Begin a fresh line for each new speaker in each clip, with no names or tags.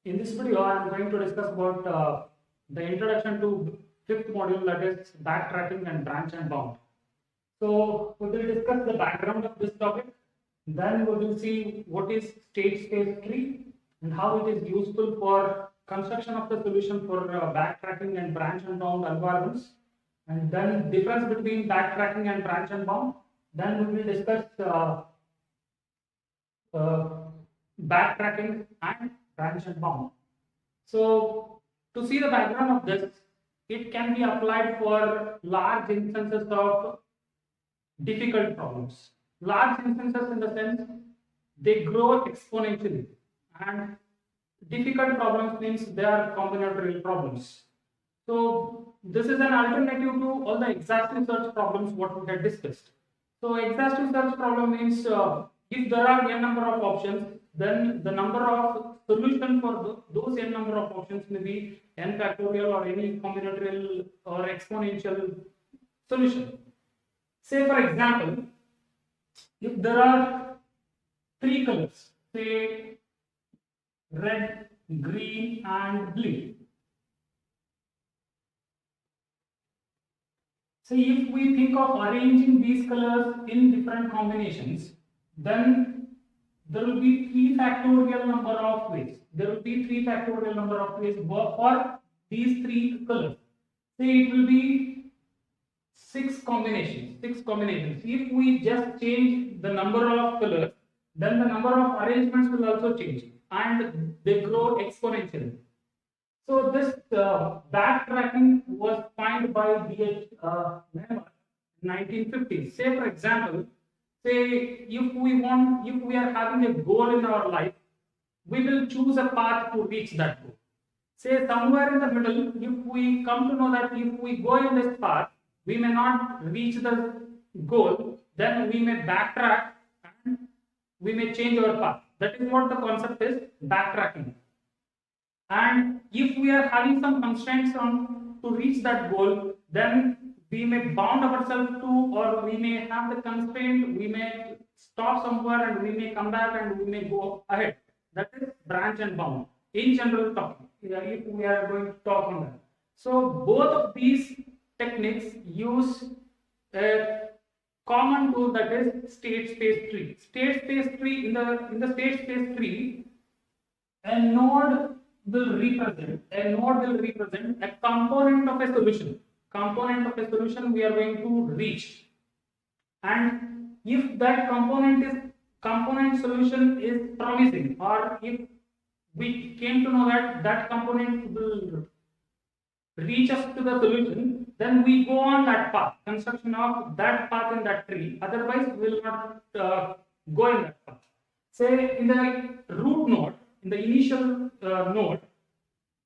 In this video, I am going to discuss about the introduction to fifth module, that is backtracking and branch and bound. So we will discuss the background of this topic. Then we will see what is state space tree and how it is useful for construction of the solution for backtracking and branch and bound algorithms. And then difference between backtracking and branch and bound. Then we will discuss uh, backtracking and branch and bound. So to see the background of this, it can be applied for large instances of difficult problems. Large instances in the sense they grow exponentially, and difficult problems means they are combinatorial problems. So this is an alternative to all the exhaustive search problems what we had discussed. So exhaustive search problem means if there are n number of options, then the number of solution for those n number of options may be n factorial or any combinatorial or exponential solution. Say for example, if there are three colors, say red, green and blue. So if we think of arranging these colors in different combinations, then there will be 3 factorial number of ways. There will be 3 factorial number of ways for these 3 colors. Say it will be 6 combinations. If we just change the number of colors, then the number of arrangements will also change and they grow exponentially. So this backtracking was coined by B.H. Nehmer in 1950s. Say for example, say if we are having a goal in our life, we will choose a path to reach that goal. Say somewhere in the middle, if we come to know that if we go in this path, we may not reach the goal, then we may backtrack and we may change our path. That is what the concept is, backtracking. And if we are having some constraints to reach that goal, then we may bound ourselves to, or we may have the constraint, we may stop somewhere and we may come back and we may go ahead. That is branch and bound. In general talking, if we are going to talk on that. So both of these techniques use a common tool, that is state space tree. State space tree, in the state space tree, a node will represent a component of a solution. Component of a solution we are going to reach, and if that component solution is promising, or if we came to know that that component will reach us to the solution, then we go on that path, construction of that path in that tree. Otherwise, we will not go in that path. Say in the root node, in the initial node,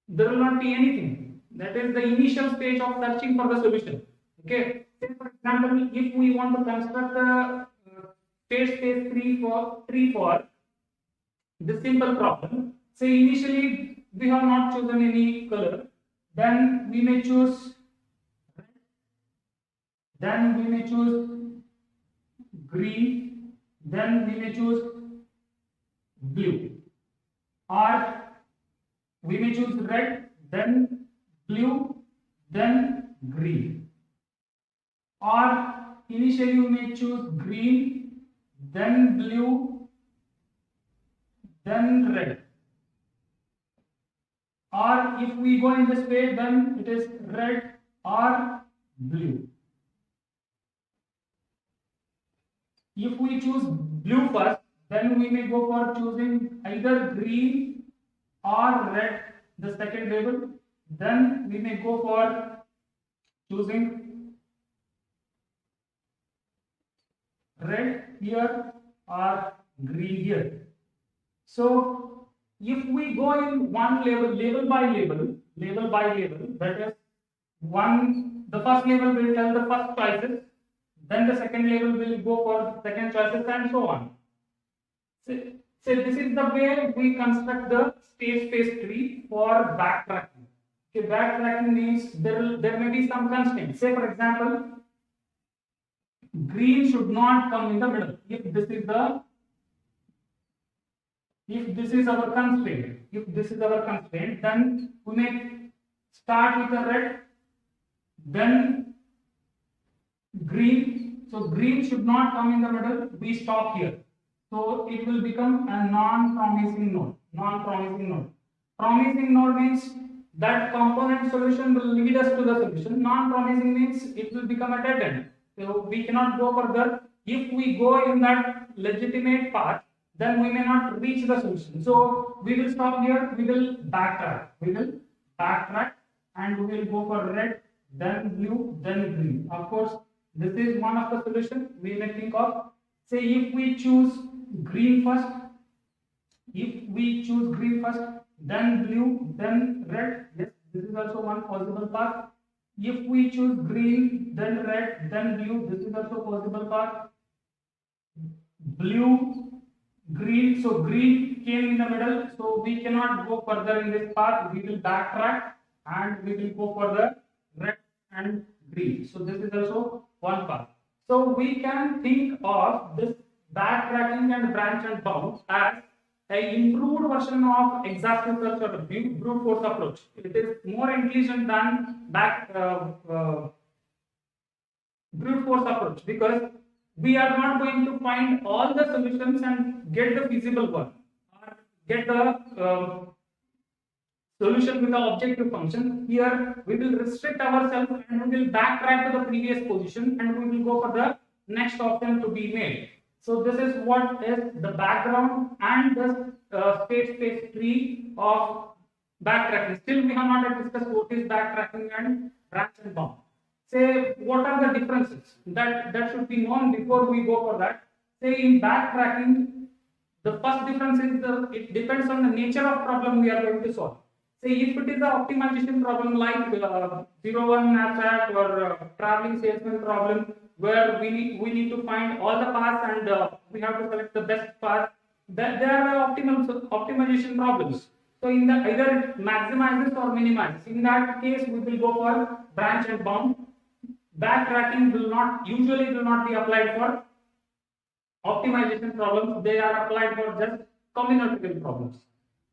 there will not be anything. That is the initial stage of searching for the solution. Okay. Say for example, if we want to construct a state space tree for this simple problem, say initially we have not chosen any color, then we may choose red, then we may choose green, then we may choose blue, or we may choose red, then blue, then green, or initially we may choose green, then blue, then red, or if we go in this way, then it is red or blue. If we choose blue first, then we may go for choosing either green or red, the second label. Then we may go for choosing red here or green here. So if we go in one label by label, that is the first label will tell the first choices, then the second label will go for second choices, and so on. So this is the way we construct the state space tree for backtracking. Okay, backtracking means there may be some constraints. Say for example, green should not come in the middle. If this is our constraint, if this is our constraint, then we may start with the red, then green. So green should not come in the middle. We stop here. So it will become a non-promising node. Non-promising node. Promising node means that component solution will lead us to the solution. Non-promising means it will become a dead end. So we cannot go further. If we go in that legitimate path, then we may not reach the solution. So we will stop here. We will backtrack. And we will go for red, then blue, then green. Of course, this is one of the solutions we may think of. Say if we choose green first, then blue, then red. Yes, this is also one possible path. If we choose green, then red, then blue, this is also possible path. Blue, green, so green came in the middle, so we cannot go further in this path. We will backtrack and we will go for the red and green. So this is also one path. So we can think of this backtracking and branch and bound as an improved version of exhaustive search or brute force approach. It is more intelligent than brute force approach, because we are not going to find all the solutions and get the feasible one or get the solution with the objective function. Here we will restrict ourselves and we will backtrack to the previous position and we will go for the next option to be made. So this is what is the background and the state space tree of backtracking. Still we have not yet discussed what is backtracking and branch and bound. Say what are the differences that should be known before we go for that. Say in backtracking, the first difference is it depends on the nature of problem we are going to solve. Say if it is an optimization problem like 01 knapsack or traveling salesman problem, where we need to find all the paths and we have to select the best path, that there are optimization problems. So in the either it maximizes or minimizes. In that case, we will go for branch and bound. Backtracking usually will not be applied for optimization problems. They are applied for just combinatorial problems.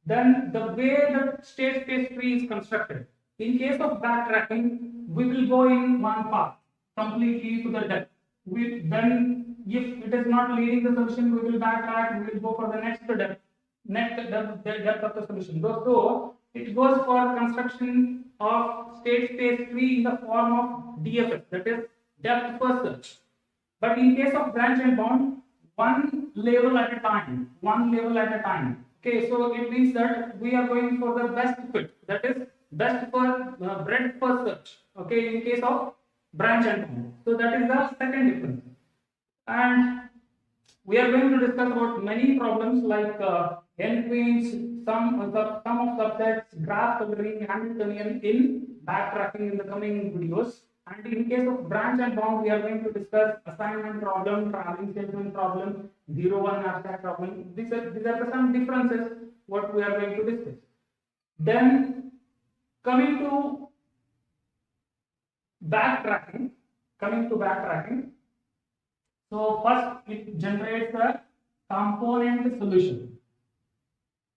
Then the way the state space tree is constructed. In case of backtracking, we will go in one path completely to the depth. Then if it is not leading the solution, we will backtrack. We will go for the next depth of the solution. So it goes for construction of state space tree in the form of DFS, that is depth first search. But in case of branch and bound, one level at a time. Okay, so it means that we are going for the best fit, that is best for breadth first search. Okay, in case of branch and bound. So that is the second difference. And we are going to discuss about many problems like n-queens, sum of subsets, graph coloring, Hamiltonian in backtracking in the coming videos. And in case of branch and bound, we are going to discuss assignment problem, traveling salesman problem, 01 abstract problem. These are some differences what we are going to discuss. Then coming to backtracking. So first it generates a component solution.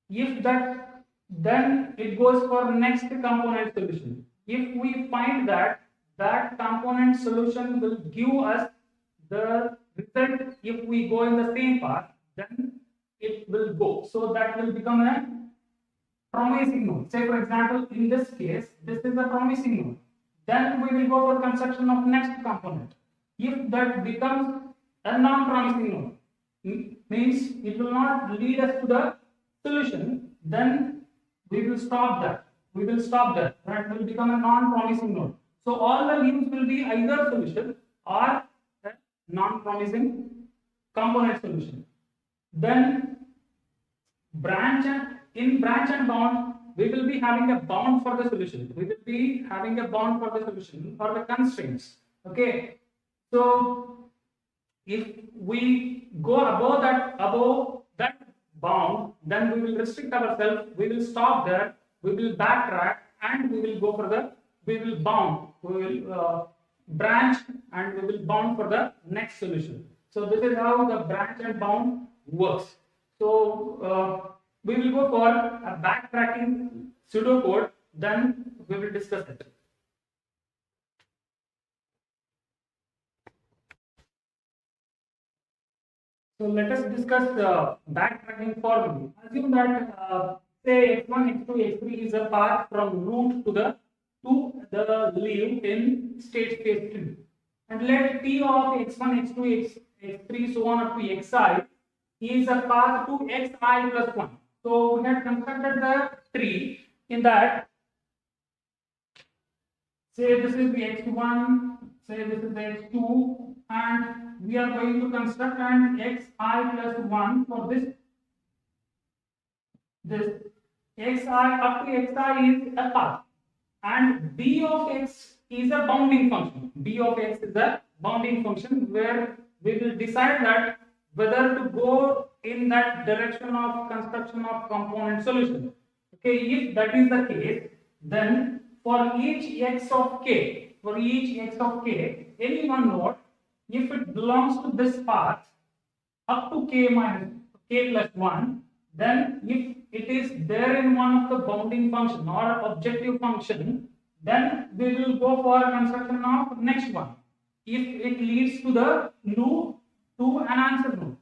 If that, then it goes for next component solution. If we find that component solution will give us the result if we go in the same path, then it will go. So that will become a promising node. Say for example, in this case, this is a promising node. Then we will go for construction of next component. If that becomes a non-promising node, means it will not lead us to the solution, then we will stop that. That will become a non-promising node. So all the leaves will be either solution or a non-promising component solution. Then branch and bound, we will be having a bound for the solution. For the constraints. Okay. So if we go above that bound, then we will restrict ourselves. We will stop there. We will backtrack and we will go for we will bound. We will branch and we will bound for the next solution. So this is how the branch and bound works. So we will go for a backtracking pseudocode, then we will discuss it. So let us discuss backtracking formula. Assume that say x1, x2, x3 is a path from root to the leaf in state space tree, and let t of x1, x2, x3 so on up to xi is a path to xi plus 1. So we have constructed the tree in that, say this is the x1, say this is the x2, and we are going to construct an xi plus 1 for this xi up to xi is a path, and b of x is a bounding function. B of x is a bounding function where we will decide that whether to go in that direction of construction of component solution. Okay, if that is the case, then for each x of k, any one node, if it belongs to this path up to k minus k plus 1, then if it is there in one of the bounding function or objective function, then we will go for construction of next one if it leads to the loop to an answer node,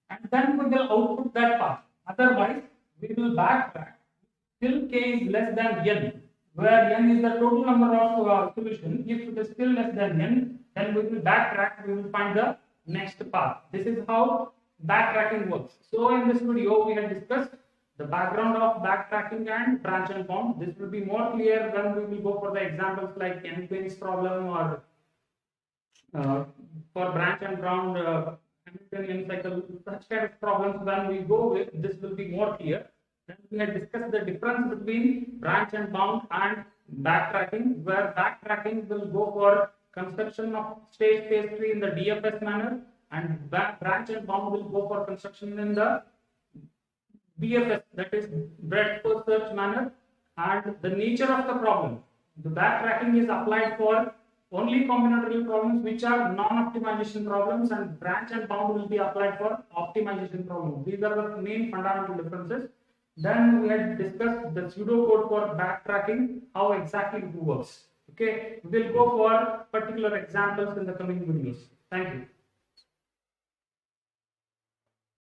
and then we will output that path. Otherwise, we will backtrack till k is less than n, where n is the total number of solution. If it is still less than n, then we will backtrack, we will find the next path. This is how backtracking works. So in this video, we have discussed the background of backtracking and branch and bound. This will be more clear when we will go for the examples like n-queens problem or for branch and bound Hamiltonian cycle, such kind of problems. When we go with this will be more clear. Then we have discussed the difference between branch and bound and backtracking, where backtracking will go for construction of state space tree in the DFS manner, and branch and bound will go for construction in the BFS, that is breadth first search manner. And the nature of the problem, the backtracking is applied for only combinatorial problems which are non-optimization problems, and branch and bound will be applied for optimization problems. These are the main fundamental differences. Then we had discussed the pseudocode for backtracking, how exactly it works. Okay, we will go for particular examples in the coming videos. Thank you.